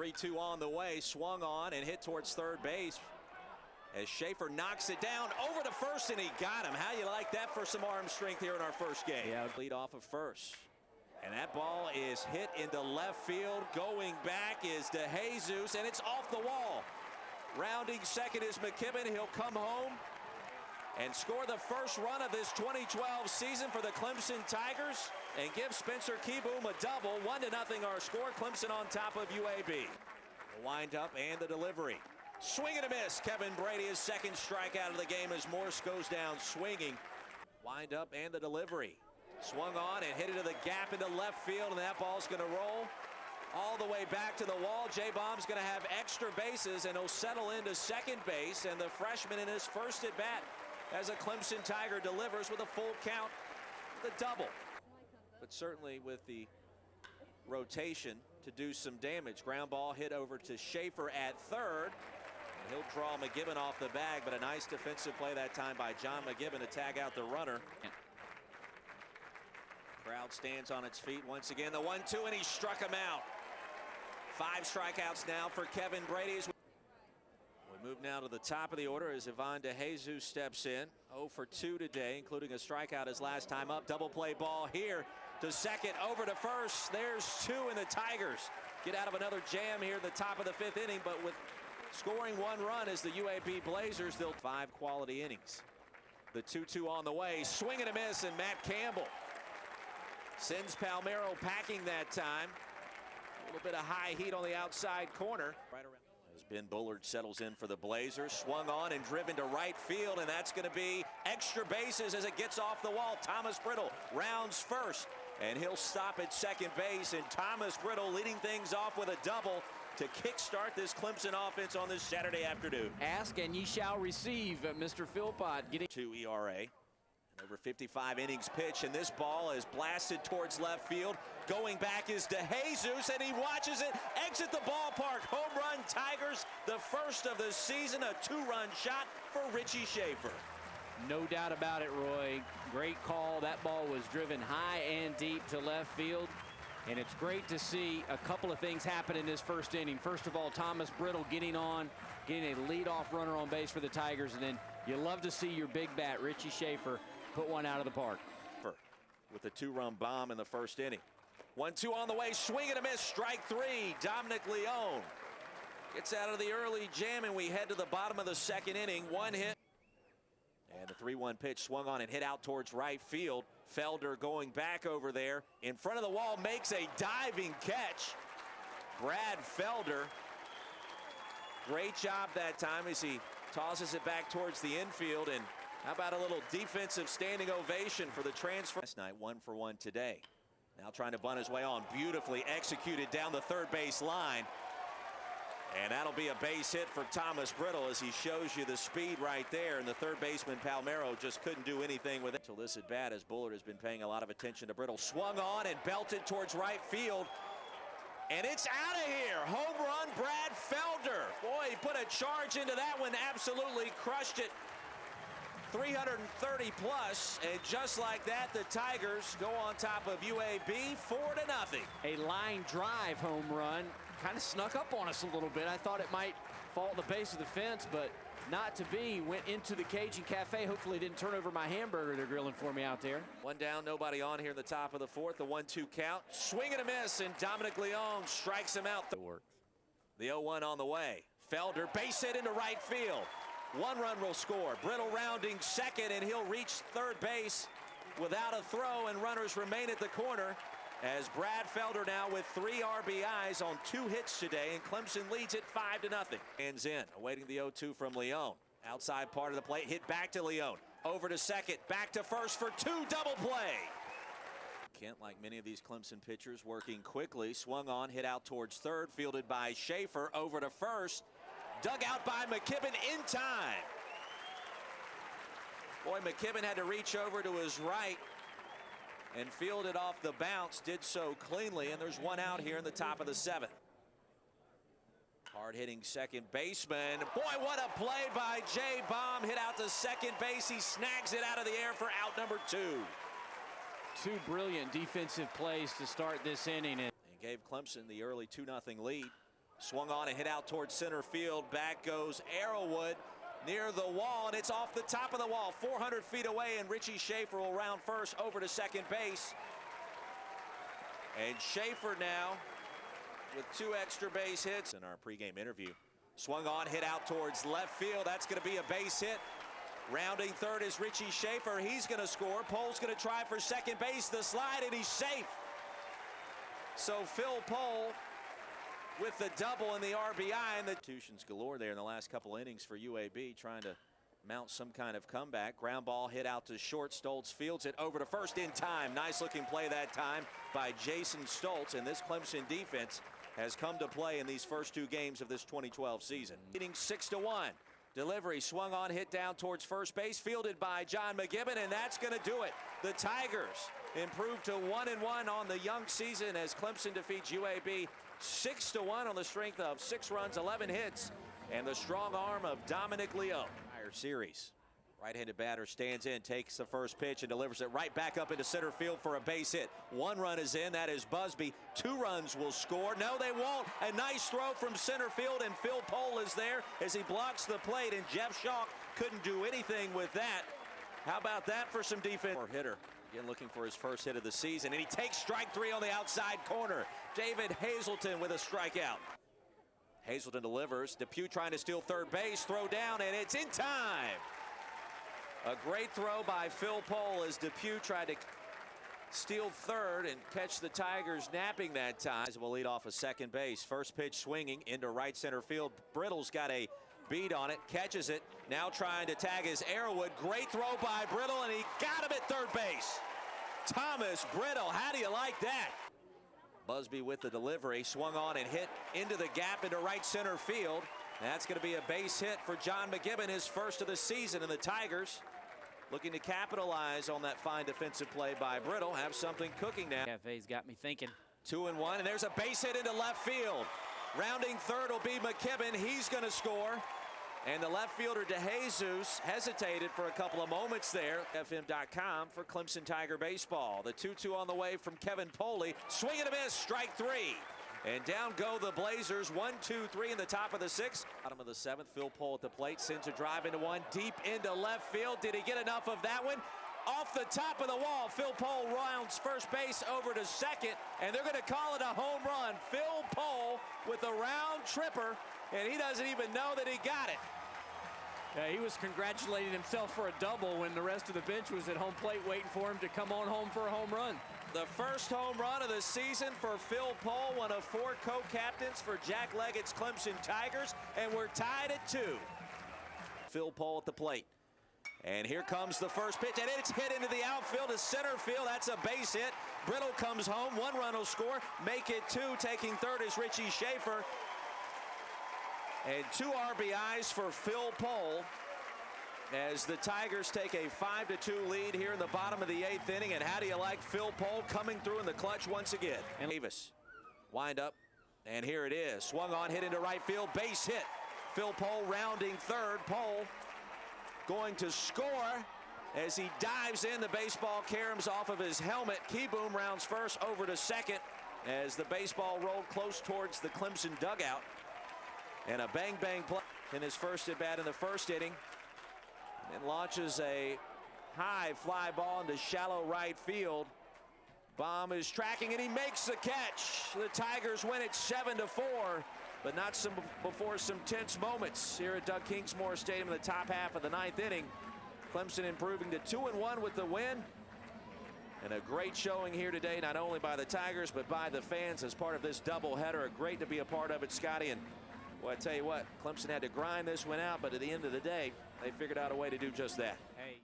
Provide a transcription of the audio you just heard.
3-2 on the way, swung on and hit towards third base as Schaefer knocks it down over to first, and he got him. How you like that for some arm strength here in our first game? Yeah. Lead off of first. And that ball is hit into left field. Going back is DeJesus, and it's off the wall. Rounding second is McKibben. He'll come home and score the first run of this 2012 season for the Clemson Tigers and give Spencer Kieboom a double. 1-0 our score. Clemson on top of UAB. The windup and the delivery. Swing and a miss. Kevin Brady, his second strikeout of the game as Morse goes down swinging. Wind up and the delivery. Swung on and hit it to the gap into left field, and that ball's going to roll all the way back to the wall. J-Bomb's going to have extra bases, and he'll settle into second base, and the freshman in his first at bat as a Clemson Tiger delivers with a full count, the double. But certainly with the rotation to do some damage. Ground ball hit over to Schaefer at third. And he'll draw McKibben off the bag, but a nice defensive play that time by John McKibben to tag out the runner. Crowd stands on its feet once again. The 1-2, and he struck him out. 5 strikeouts now for Kevin Brady. We move now to the top of the order as Ivan DeJesus steps in. 0 for 2 today, including a strikeout his last time up. Double play ball here to second, over to first. There's 2, and the Tigers get out of another jam here at the top of the 5th inning, but with scoring 1 run as the UAB Blazers, they'll 5 quality innings. The 2-2 on the way, swing and a miss, and Matt Campbell sends Palmeiro packing that time. A little bit of high heat on the outside corner. Right around. As Ben Bullard settles in for the Blazers, swung on and driven to right field, and that's going to be extra bases as it gets off the wall. Thomas Brittle rounds first, and he'll stop at second base, and Thomas Brittle leading things off with a double to kickstart this Clemson offense on this Saturday afternoon. Ask and ye shall receive, Mr. Philpott. Getting 2 ERA. Over 55 innings pitched, and this ball is blasted towards left field. Going back is DeJesus, and he watches it exit the ballpark. Home run Tigers, the first of the season. A 2-run shot for Richie Schaefer. No doubt about it, Roy. Great call. That ball was driven high and deep to left field. And it's great to see a couple of things happen in this first inning. First of all, Thomas Brittle getting a leadoff runner on base for the Tigers. And then you love to see your big bat, Richie Schaefer, put one out of the park. With a 2-run bomb in the first inning. 1-2 on the way, swing and a miss, strike 3. Dominic Leone gets out of the early jam, and we head to the bottom of the second inning. 1 hit. And the 3-1 pitch swung on and hit out towards right field. Felder going back over there in front of the wall, makes a diving catch. Brad Felder, great job that time as he tosses it back towards the infield. And how about a little defensive standing ovation for the transfer? Last night, 1 for 1 today. Now trying to bunt his way on, beautifully executed down the third base line. And that'll be a base hit for Thomas Brittle as he shows you the speed right there. And the third baseman Palmeiro just couldn't do anything with it until this at bat, as Bullard has been paying a lot of attention to Brittle. Swung on and belted towards right field. And it's out of here. Home run, Brad Felder. Boy, he put a charge into that one, absolutely crushed it. 330 plus, and just like that, the Tigers go on top of UAB 4-0. A line drive home run. Kind of snuck up on us a little bit. I thought it might fall at the base of the fence, but not to be. Went into the Cajun Cafe. Hopefully didn't turn over my hamburger they're grilling for me out there. 1 down, nobody on here in the top of the 4th. The 1-2 count. Swing and a miss, and Dominic Leone strikes him out. The 0-1 on the way. Felder base hit into right field. 1 run will score. Brittle rounding second, and he'll reach third base without a throw, and runners remain at the corner as Brad Felder now with 3 RBIs on 2 hits today, and Clemson leads it 5-0. Hands in, awaiting the 0-2 from Leone. Outside part of the plate, hit back to Leone. Over to second, back to first for 2, double play. Kent, like many of these Clemson pitchers, working quickly. Swung on, hit out towards third, fielded by Schaefer. Over to first. Dug out by McKibben in time. Boy, McKibben had to reach over to his right and field it off the bounce. Did so cleanly, and there's 1 out here in the top of the 7th. Hard-hitting second baseman. Boy, what a play by J-Bomb. Hit out to second base. He snags it out of the air for out number 2. 2 brilliant defensive plays to start this inning. And gave Clemson the early 2-0 lead. Swung on and hit out towards center field. Back goes Arrowwood near the wall, and it's off the top of the wall, 400 feet away, and Richie Schaefer will round first over to second base. And Schaefer now with 2 extra base hits in our pregame interview. Swung on, hit out towards left field. That's going to be a base hit. Rounding third is Richie Schaefer. He's going to score. Pohl's going to try for second base. The slide, and he's safe. So Phil Pohl with the double and the RBI, and the institutions galore there in the last couple innings for UAB, trying to mount some kind of comeback. Ground ball hit out to short. Stoltz fields it over to first in time. Nice looking play that time by Jason Stoltz, and this Clemson defense has come to play in these first 2 games of this 2012 season. Leading 6-1. Delivery swung on, hit down towards first base, fielded by John McGibbon, and that's going to do it. The Tigers improve to 1-1 on the young season as Clemson defeats UAB 6-1 on the strength of 6 runs, 11 hits, and the strong arm of Dominic Leo. Series. Right-handed batter stands in, takes the first pitch, and delivers it right back up into center field for a base hit. 1 run is in. That is Busby. 2 runs will score. No, they won't. A nice throw from center field, and Phil Pohl is there as he blocks the plate, and Jeff Shaw couldn't do anything with that. How about that for some defense? Hitter. Again, looking for his first hit of the season, and he takes strike 3 on the outside corner. David Hazelton with a strikeout. Hazelton delivers. Depew trying to steal third base. Throw down, and it's in time. A great throw by Phil Pohl as Depew tried to steal third and catch the Tigers napping that time. Will lead off a second base. First pitch swinging into right center field. Brittle's got a beat on it, catches it. Now trying to tag is Arrowwood. Great throw by Brittle, and he got him at third base. Thomas Brittle, how do you like that? Busby with the delivery, swung on and hit into the gap into right center field. That's going to be a base hit for John McGibbon, his first of the season, and the Tigers looking to capitalize on that fine defensive play by Brittle. Have something cooking now. Cafe's got me thinking. 2-1, and there's a base hit into left field. Rounding third will be McKibben. He's going to score. And the left fielder DeJesus hesitated for a couple of moments there. FM.com for Clemson Tiger baseball. The 2-2 on the way from Kevin Poley. Swing and a miss, strike 3. And down go the Blazers. 1-2-3 in the top of the 6th. Bottom of the 7th, Phil Pohl at the plate. Sends a drive into one, deep into left field. Did he get enough of that one? Off the top of the wall, Phil Pohl rounds first base over to second, and they're going to call it a home run. Phil Pohl with a round tripper, and he doesn't even know that he got it. Yeah, he was congratulating himself for a double when the rest of the bench was at home plate waiting for him to come on home for a home run. The first home run of the season for Phil Pohl, one of 4 co-captains for Jack Leggett's Clemson Tigers, and we're tied at 2. Phil Pohl at the plate. And here comes the first pitch, and it's hit into the outfield to center field. That's a base hit. Brittle comes home. 1 run will score. Make it 2. Taking third is Richie Schaefer. And 2 RBIs for Phil Pohl as the Tigers take a 5-2 lead here in the bottom of the 8th inning. And how do you like Phil Pohl coming through in the clutch once again? And Davis wind up, and here it is. Swung on, hit into right field, base hit. Phil Pohl rounding third. Pohl going to score as he dives in. The baseball caroms off of his helmet. Keyboom rounds first over to second as the baseball rolled close towards the Clemson dugout. And a bang-bang play in his first at-bat in the first inning. And launches a high fly ball into shallow right field. Baum is tracking, and he makes the catch. The Tigers win it 7-4, but not before some tense moments here at Doug Kingsmore Stadium in the top half of the 9th inning. Clemson improving to 2-1 with the win. And a great showing here today, not only by the Tigers, but by the fans as part of this doubleheader. Great to be a part of it, Scotty. And well, I tell you what, Clemson had to grind this one out, but at the end of the day, they figured out a way to do just that. Hey.